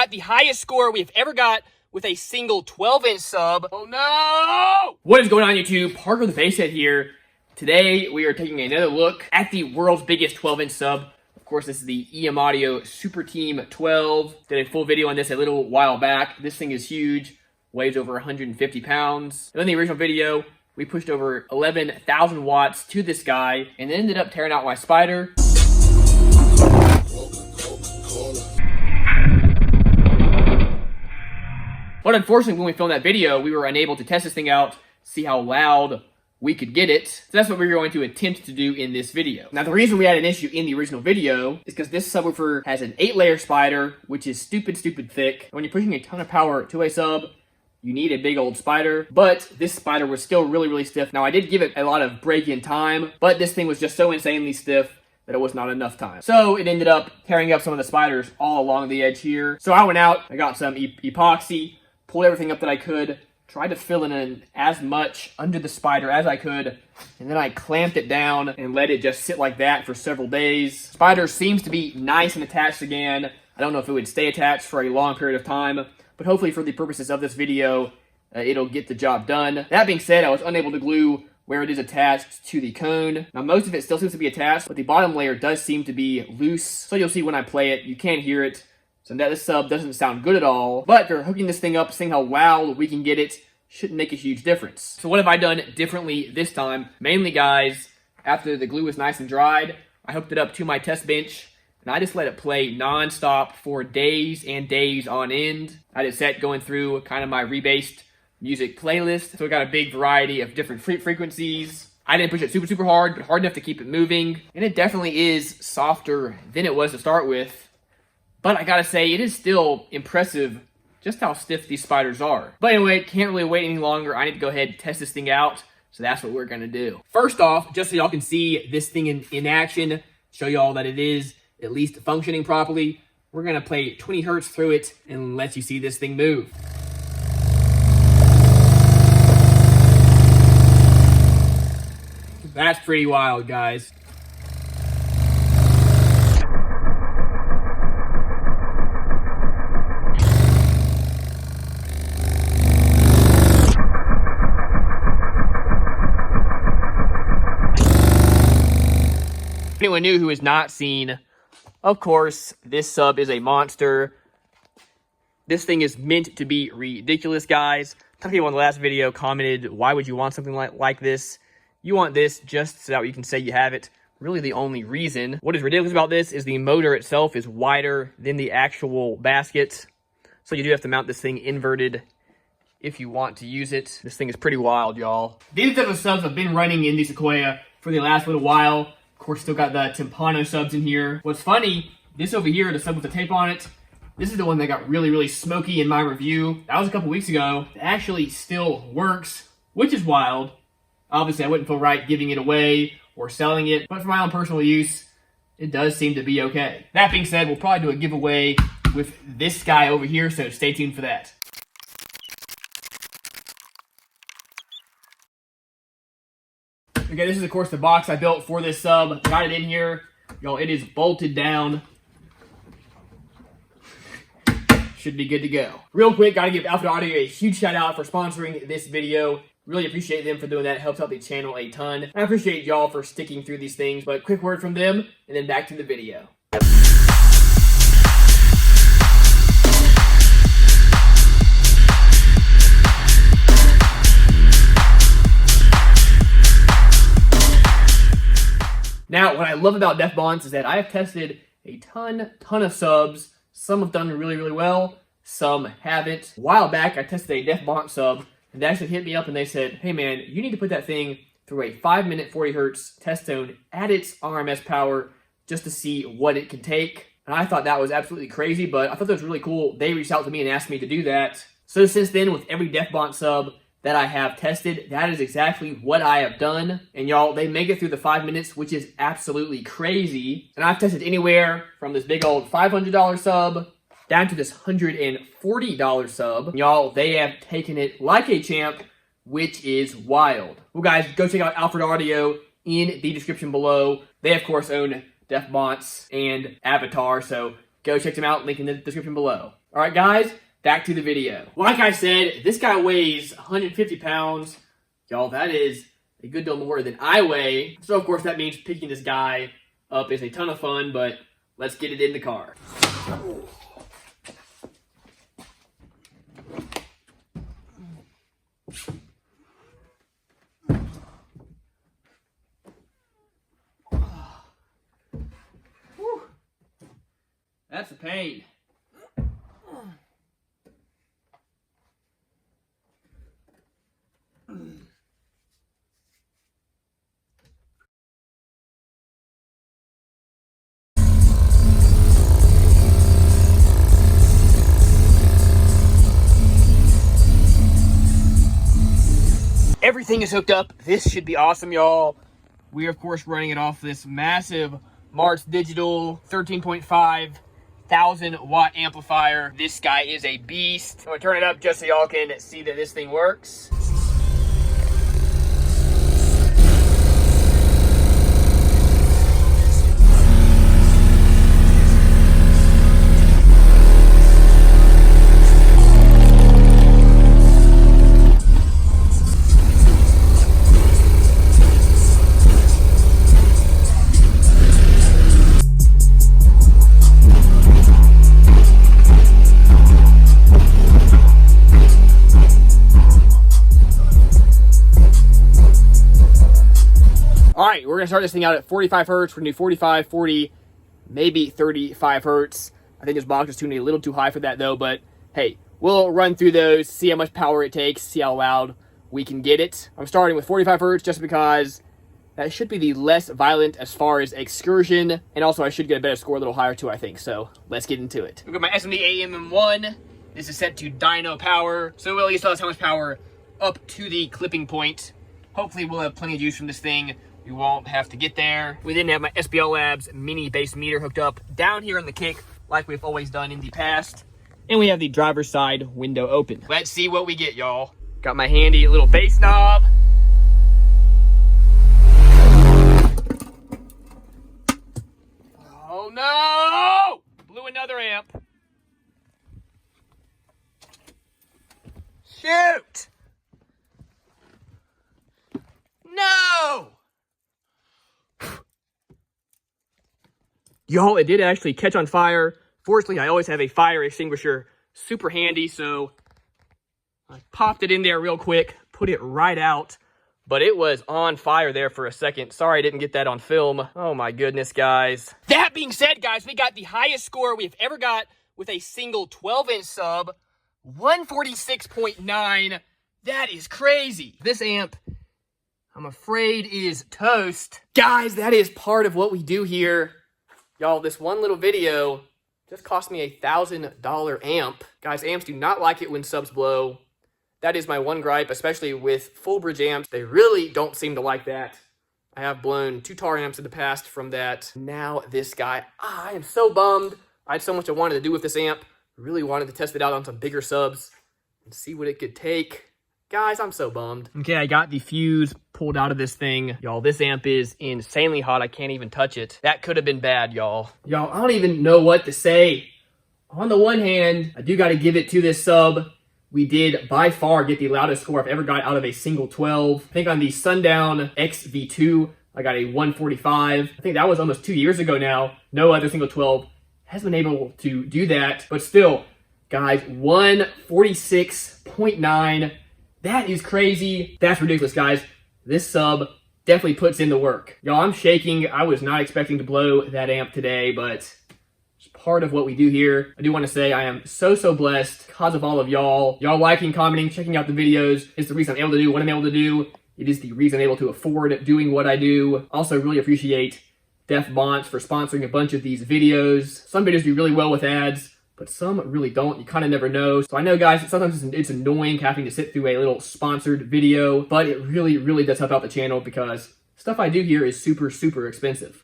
got the highest score we've ever got with a single 12-inch sub. Oh no! What is going on, YouTube? Parker the Basshead here. Today we are taking another look at the world's biggest 12-inch sub. Of course, this is the EM Audio Super Team 12. Did a full video on this a little while back. This thing is huge, weighs over 150 pounds. And in the original video, we pushed over 11,000 watts to this guy and then ended up tearing out my spider. But unfortunately, when we filmed that video, we were unable to test this thing out, see how loud we could get it. So that's what we're going to attempt to do in this video. Now, the reason we had an issue in the original video is because this subwoofer has an 8-layer spider, which is stupid thick. When you're pushing a ton of power to a sub, you need a big old spider. But this spider was still really stiff. Now, I did give it a lot of break-in time, but this thing was just so insanely stiff that it was not enough time. So it ended up tearing up some of the spiders all along the edge here. So I went out, I got some epoxy, pulled everything up that I could, tried to fill in as much under the spider as I could, and then I clamped it down and let it just sit like that for several days. Spider seems to be nice and attached again. I don't know if it would stay attached for a long period of time, but hopefully for the purposes of this video, it'll get the job done. That being said, I was unable to glue where it is attached to the cone. Now, most of it still seems to be attached, but the bottom layer does seem to be loose. So you'll see when I play it, you can't hear it. So that this sub doesn't sound good at all. But for hooking this thing up, seeing how loud we can get it, shouldn't make a huge difference. So what have I done differently this time? Mainly, guys, after the glue was nice and dried, I hooked it up to my test bench, and I just let it play non-stop for days and days on end. I had it set going through kind of my rebased music playlist, so it got a big variety of different frequencies. I didn't push it super hard, but hard enough to keep it moving. And it definitely is softer than it was to start with. But I gotta say, it is still impressive just how stiff these spiders are. But anyway, can't really wait any longer. I need to go ahead and test this thing out. So that's what we're gonna do. First off, just so y'all can see this thing in action, show y'all that it is at least functioning properly, we're gonna play 20 hertz through it and let you see this thing move. That's pretty wild, guys. Anyone new who has not seen, of course, this sub is a monster. This thing is meant to be ridiculous, guys. Some people in the last video commented, why would you want something like this? You want this just so that you can say you have it. Really the only reason. What is ridiculous about this is the motor itself is wider than the actual basket. So you do have to mount this thing inverted if you want to use it. This thing is pretty wild, y'all. These type of subs have been running in the Sequoia for the last little while. Of course, still got the Timpano subs in here. What's funny, this over here, the sub with the tape on it, this is the one that got really smoky in my review. That was a couple weeks ago. It actually still works, which is wild. Obviously, I wouldn't feel right giving it away or selling it, but for my own personal use, it does seem to be okay. That being said, we'll probably do a giveaway with this guy over here, so stay tuned for that. Okay, this is, of course, the box I built for this sub. Got it in here. Y'all, it is bolted down. Should be good to go. Real quick, gotta give Alpha Audio a huge shout out for sponsoring this video. Really appreciate them for doing that. It helps out the channel a ton. I appreciate y'all for sticking through these things, but quick word from them, and then back to the video. Now, what I love about Def Bonds is that I have tested a ton of subs. Some have done really well, some haven't. A while back, I tested a Def Bond sub, and they actually hit me up and they said, hey man, you need to put that thing through a 5-minute 40 hertz test zone at its RMS power just to see what it can take. And I thought that was absolutely crazy, but I thought that was really cool. They reached out to me and asked me to do that. So since then, with every Def Bond sub that I have tested, that is exactly what I have done. And y'all, they make it through the 5 minutes, which is absolutely crazy. And I've tested anywhere from this big old $500 sub down to this $140 sub. Y'all, they have taken it like a champ, which is wild. Well, guys, go check out Alfred Audio in the description below. They, of course, own Def Marts and Avatar, so go check them out. Link in the description below. All right, guys, back to the video. Like I said, this guy weighs 150 pounds. Y'all, that is a good deal more than I weigh. So, of course, that means picking this guy up is a ton of fun, but let's get it in the car. That's a pain. Everything is hooked up. This should be awesome, y'all. We are, of course, running it off this massive Marts digital 13.5 1,000-watt amplifier. This guy is a beast. I'm gonna turn it up just so y'all can see that this thing works. All right, we're gonna start this thing out at 45 hertz. We're gonna do 45, 40, maybe 35 hertz. I think this box is tuning a little too high for that though, but hey, we'll run through those, see how much power it takes, see how loud we can get it. I'm starting with 45 hertz just because that should be the less violent as far as excursion, and also I should get a better score a little higher too, I think. So let's get into it. We've got my SMD AMM1. This is set to dyno power, so we'll at least tell us how much power up to the clipping point. Hopefully we'll have plenty of juice from this thing. We won't have to get there. We then have my SBL Labs mini bass meter hooked up down here on the kick like we've always done in the past. And we have the driver's side window open. Let's see what we get, y'all. Got my handy little bass knob. Oh no! Blew another amp. Shoot! No! Y'all, it did actually catch on fire. Fortunately, I always have a fire extinguisher super handy, so I popped it in there real quick, put it right out, but it was on fire there for a second. Sorry I didn't get that on film. Oh my goodness, guys. That being said, guys, we got the highest score we've ever got with a single 12-inch sub, 146.9. That is crazy. This amp, I'm afraid, is toast. Guys, that is part of what we do here. Y'all, this one little video just cost me $1,000 amp. Guys, amps do not like it when subs blow. That is my one gripe, especially with full bridge amps. They really don't seem to like that. I have blown 2 tar amps in the past from that. Now this guy, I am so bummed. I had so much I wanted to do with this amp. Really wanted to test it out on some bigger subs and see what it could take. Guys, I'm so bummed. Okay, I got the fuse pulled out of this thing. Y'all, this amp is insanely hot. I can't even touch it. That could have been bad, y'all. Y'all, I don't even know what to say. On the one hand, I do got to give it to this sub. We did by far get the loudest score I've ever got out of a single 12. I think on the Sundown XV2, I got a 145. I think that was almost 2 years ago now. No other single 12 has been able to do that. But still, guys, 146.9. That is crazy. That's ridiculous, guys. This sub definitely puts in the work. Y'all, I'm shaking. I was not expecting to blow that amp today, but it's part of what we do here. I do want to say I am so blessed because of all of y'all. Y'all liking, commenting, checking out the videos is the reason I'm able to do what I'm able to do. It is the reason I'm able to afford doing what I do. Also, really appreciate Def Monts for sponsoring a bunch of these videos. Some videos do really well with ads, but some really don't. You kind of never know. So I know, guys, sometimes it's annoying having to sit through a little sponsored video, but it really does help out the channel because stuff I do here is super expensive.